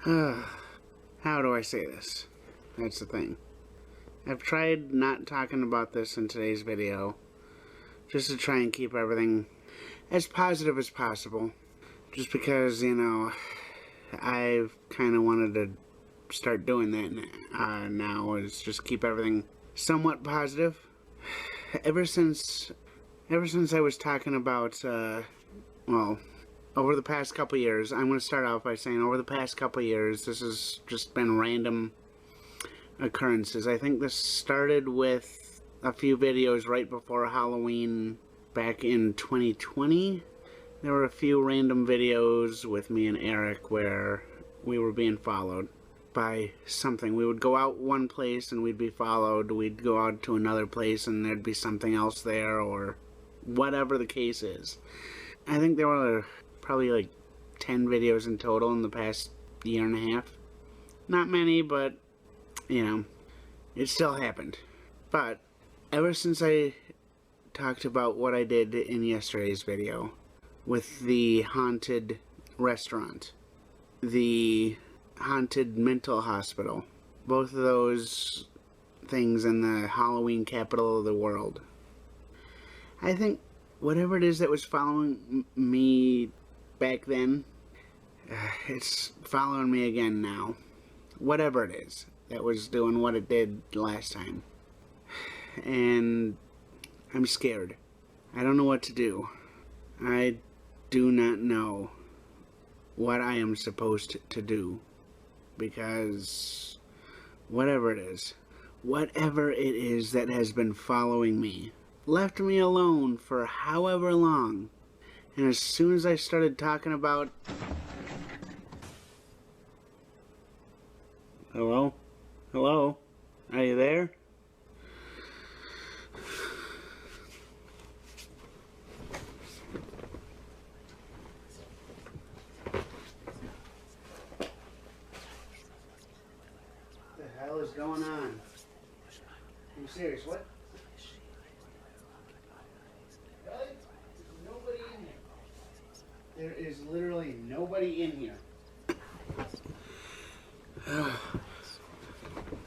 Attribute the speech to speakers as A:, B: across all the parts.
A: How do I say this? That's the thing. I've tried not talking about this in today's video, just to try and keep everything as positive as possible. Just because, I've kind of wanted to start doing that now, is just keep everything somewhat positive. Ever since I was talking about, over the past couple years, I'm going to start off by saying over the past couple years, this has just been random occurrences. I think this started with a few videos right before Halloween back in 2020. There were a few random videos with me and Eric where we were being followed by something. We would go out one place and we'd be followed. We'd go out to another place and there'd be something else there, or whatever the case is. I think there were probably like 10 videos in total in the past year and a half. Not many, but it still happened. But ever since I talked about what I did in yesterday's video with the haunted restaurant, the haunted mental hospital, both of those things in the Halloween capital of the world, I think whatever it is that was following me back then, it's following me again now. Whatever it is that was doing what it did last time. And I'm scared. I don't know what to do. I do not know what I am supposed to do. Because whatever it is that has been following me, left me alone for however long, and as soon as I started talking about... Hello? Hello? Are you there? What the hell is going on? I'm serious, what? Really? There's nobody in here. There is literally nobody in here.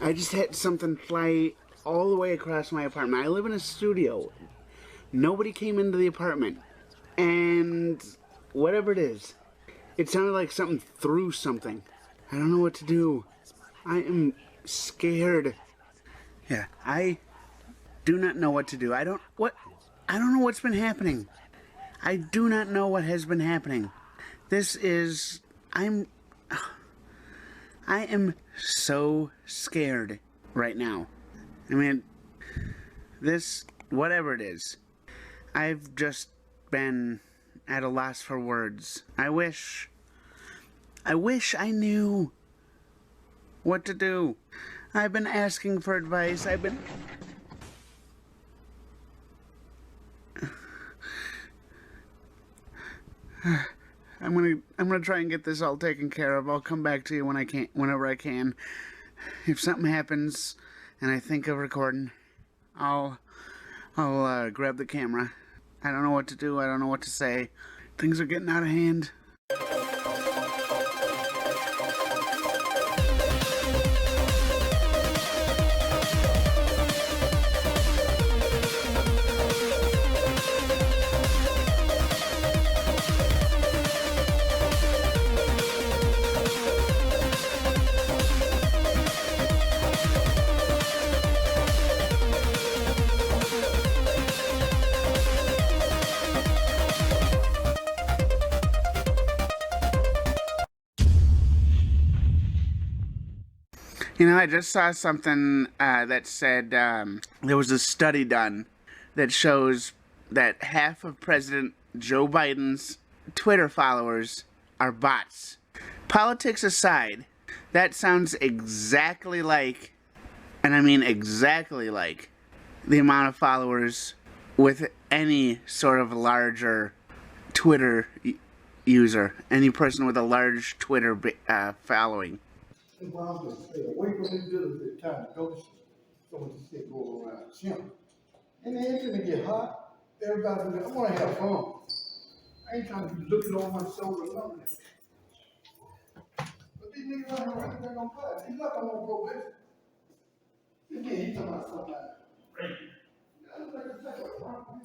A: I just had something fly all the way across my apartment. I live in a studio. Nobody came into the apartment. And whatever it is, it sounded like something threw something. I don't know what to do. I am scared. Yeah, I do not know what to do. I don't know what's been happening. I do not know what has been happening. I am so scared right now. I mean, whatever it is, I've just been at a loss for words. I wish I knew what to do. I've been asking for advice. I'm gonna try and get this all taken care of. I'll come back to you whenever I can. If something happens and I think of recording, I'll grab the camera. I don't know what to do. I don't know what to say. Things are getting out of hand. I just saw something that said there was a study done that shows that half of President Joe Biden's Twitter followers are bots. Politics aside, that sounds exactly like, and I mean exactly like, the amount of followers with any sort of larger Twitter user, any person with a large Twitter following.
B: And what I'm gonna say, away from this building, it's time to go, so much shit go around, chimp. And then it's gonna get hot, everybody, I wanna have fun. I ain't trying to be looking over my shoulder or nothing. But these niggas out here running thing on fire. He's not on probation. Again, he talking about something like rape. I don't think it's like a problem.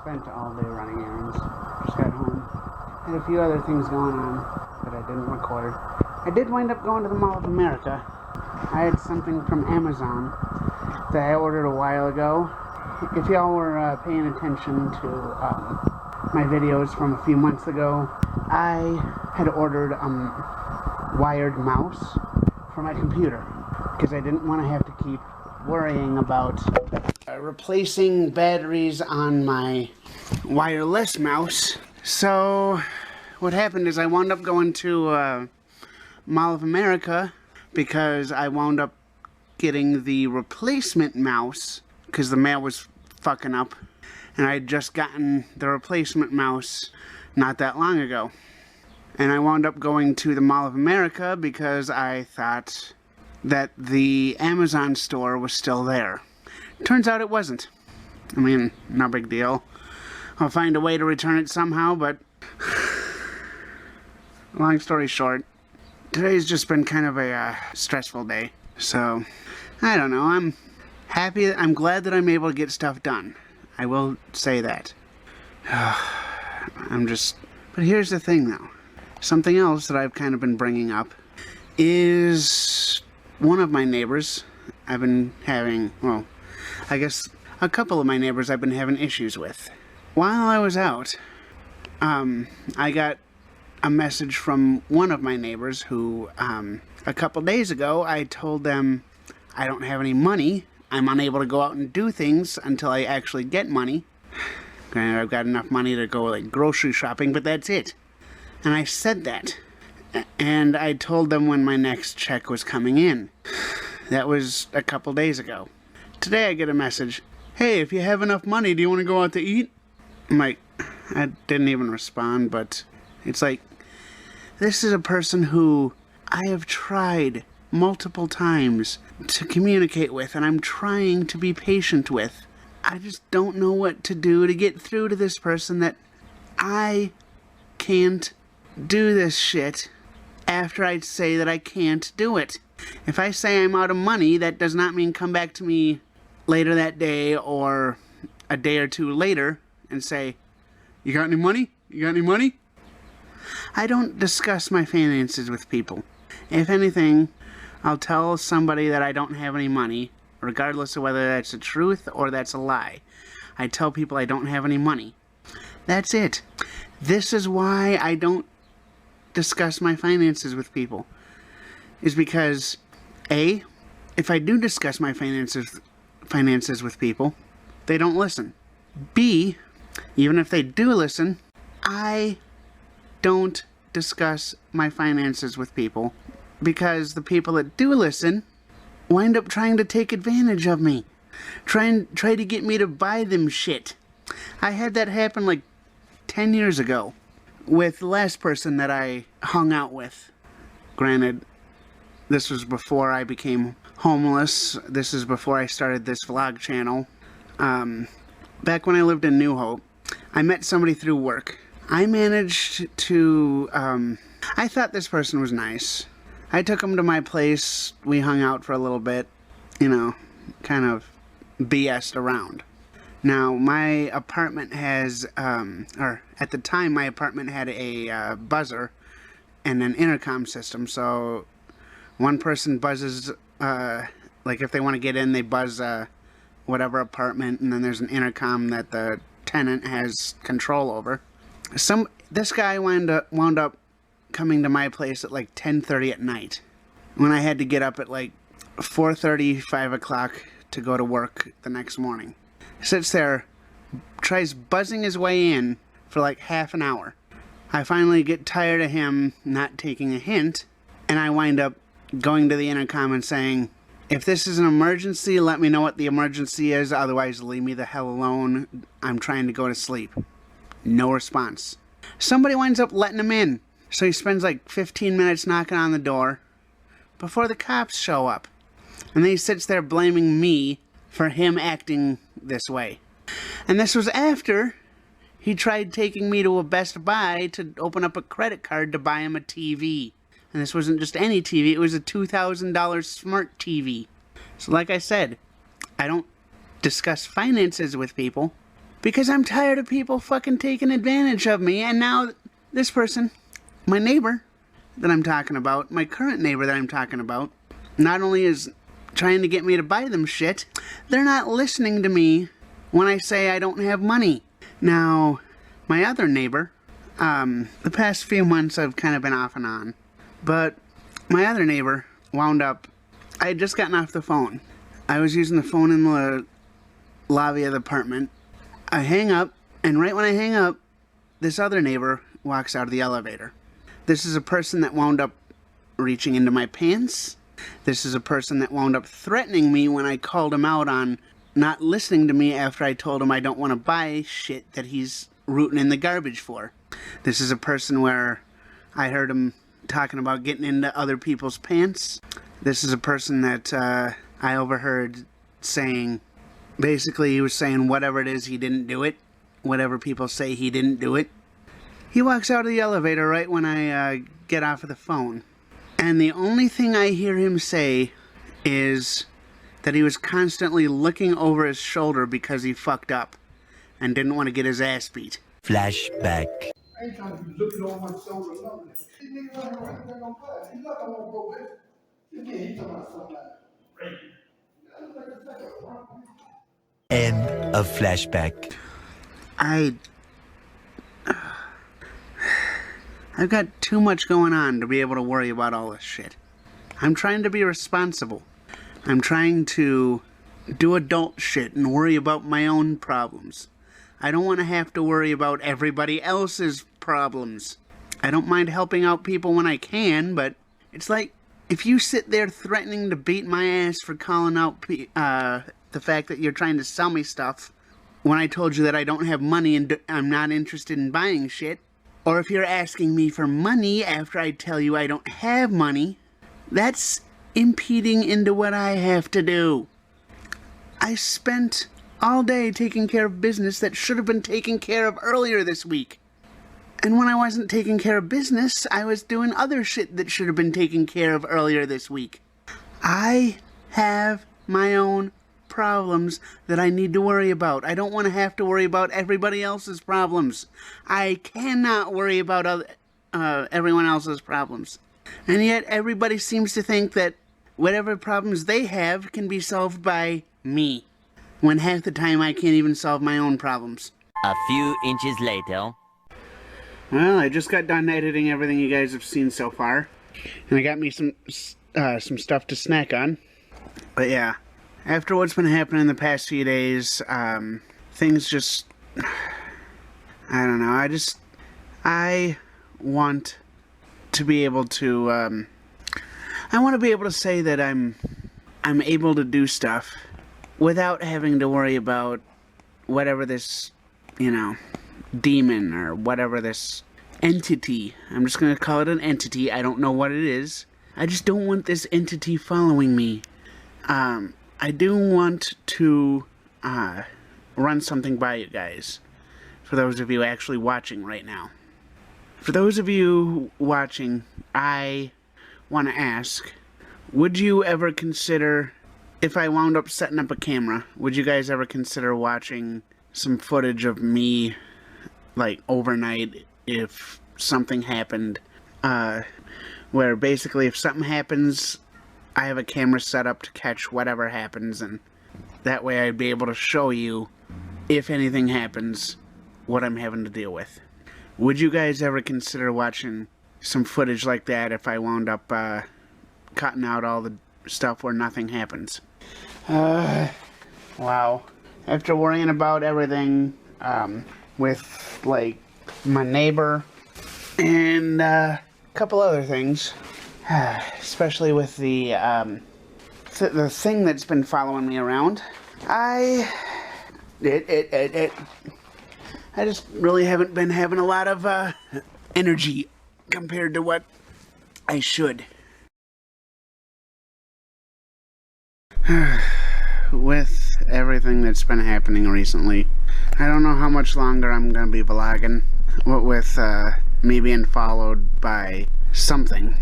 A: spent all day running errands. Just got home. Had a few other things going on that I didn't record. I did wind up going to the Mall of America. I had something from Amazon that I ordered a while ago. If y'all were paying attention to my videos from a few months ago, I had ordered a wired mouse for my computer because I didn't want to have to keep worrying about replacing batteries on my wireless mouse. So what happened is I wound up going to Mall of America because I wound up getting the replacement mouse because the mail was fucking up, and I had just gotten the replacement mouse not that long ago. And I wound up going to the Mall of America because I thought that the Amazon store was still there. Turns out it wasn't. I mean, no big deal. I'll find a way to return it somehow, but long story short, today's just been kind of a stressful day. So, I don't know, I'm I'm glad that I'm able to get stuff done. I will say that. But here's the thing though. Something else that I've kind of been bringing up is one of my neighbors I've been having, well, I guess a couple of my neighbors I've been having issues with. While I was out, I got a message from one of my neighbors who, a couple days ago, I told them I don't have any money. I'm unable to go out and do things until I actually get money. Granted, I've got enough money to go like grocery shopping, but that's it. And I said that. And I told them when my next check was coming in. That was a couple days ago. Today I get a message, hey, if you have enough money, do you want to go out to eat? I'm like, I didn't even respond, but it's like, this is a person who I have tried multiple times to communicate with, and I'm trying to be patient with. I just don't know what to do to get through to this person that I can't do this shit after I say that I can't do it. If I say I'm out of money, that does not mean come back to me later that day or a day or two later and say, you got any money? You got any money? I don't discuss my finances with people. If anything, I'll tell somebody that I don't have any money, regardless of whether that's the truth or that's a lie. I tell people I don't have any money. That's it. This is why I don't discuss my finances with people. Is because, A, if I do discuss my finances with people, they don't listen. B, even if they do listen, I don't discuss my finances with people because the people that do listen wind up trying to take advantage of me. Try to get me to buy them shit. I had that happen like 10 years ago with the last person that I hung out with. Granted, this was before I became homeless. This is before I started this vlog channel. Back when I lived in New Hope, I met somebody through work. I managed to, I thought this person was nice. I took him to my place. We hung out for a little bit, you know, kind of BS'd around. Now, my apartment has, or at the time, my apartment had a buzzer and an intercom system. So one person buzzes, like if they want to get in, they buzz whatever apartment, and then there's an intercom that the tenant has control over. This guy wound up coming to my place at like 10:30 at night, when I had to get up at like 4:30, 5 o'clock to go to work the next morning. Sits there, tries buzzing his way in for like half an hour. I finally get tired of him not taking a hint, and I wind up going to the intercom and saying, if this is an emergency, let me know what the emergency is, otherwise leave me the hell alone. I'm trying to go to sleep. No response. Somebody winds up letting him in, so he spends like 15 minutes knocking on the door before the cops show up. And then he sits there blaming me for him acting this way. And this was after he tried taking me to a Best Buy to open up a credit card to buy him a TV. And this wasn't just any TV, it was a $2,000 smart TV. So like I said, I don't discuss finances with people because I'm tired of people fucking taking advantage of me. And now this person, my neighbor that I'm talking about, my current neighbor that I'm talking about, not only is trying to get me to buy them shit, they're not listening to me when I say I don't have money. Now, my other neighbor, the past few months I've kind of been off and on, but my other neighbor wound up, I had just gotten off the phone. I was using the phone in the lobby of the apartment. I hang up, and right when I hang up, this other neighbor walks out of the elevator. This is a person that wound up reaching into my pants. This is a person that wound up threatening me when I called him out on not listening to me after I told him I don't want to buy shit that he's rooting in the garbage for. This is a person where I heard him talking about getting into other people's pants. This is a person that I overheard saying, basically he was saying whatever it is, he didn't do it. Whatever people say, he didn't do it. He walks out of the elevator right when I get off of the phone. And the only thing I hear him say is, that he was constantly looking over his shoulder because he fucked up and didn't want to get his ass beat.
C: Flashback.
B: I ain't trying to be looking over my shoulder or nothing. These niggas out here right there on class. He's like I'm on probation. Yeah, he's talking about something like
C: End of flashback.
A: I've got too much going on to be able to worry about all this shit. I'm trying to be responsible. I'm trying to do adult shit and worry about my own problems. I don't want to have to worry about everybody else's problems. I don't mind helping out people when I can, but it's like, if you sit there threatening to beat my ass for calling out the fact that you're trying to sell me stuff when I told you that I don't have money and I'm not interested in buying shit, or if you're asking me for money after I tell you I don't have money, that's impeding into what I have to do. I spent all day taking care of business that should have been taken care of earlier this week. And when I wasn't taking care of business, I was doing other shit that should have been taken care of earlier this week. I have my own problems that I need to worry about. I don't want to have to worry about everybody else's problems. I cannot worry about everyone else's problems. And yet everybody seems to think that whatever problems they have can be solved by me, when half the time I can't even solve my own problems.
C: A few inches later.
A: Well, I just got done editing everything you guys have seen so far, and I got me some stuff to snack on. But yeah, after what's been happening the past few days, things just, I don't know, I want to be able to, I want to be able to say that I'm able to do stuff without having to worry about whatever this, demon or whatever this entity, I'm just going to call it an entity, I don't know what it is. I just don't want this entity following me. I do want to run something by you guys, for those of you actually watching right now. For those of you watching, I want to ask, would you ever consider, if I wound up setting up a camera, would you guys ever consider watching some footage of me, like, overnight, if something happened, where basically if something happens, I have a camera set up to catch whatever happens, and that way I'd be able to show you, if anything happens, what I'm having to deal with. Would you guys ever consider watching some footage like that if I wound up cutting out all the stuff where nothing happens? Wow. After worrying about everything with, like, my neighbor and a couple other things, especially with the thing that's been following me around, I just really haven't been having a lot of energy compared to what I should. With everything that's been happening recently, I don't know how much longer I'm gonna be vlogging, with me being followed by something.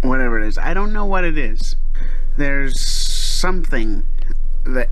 A: Whatever it is. I don't know what it is. There's something that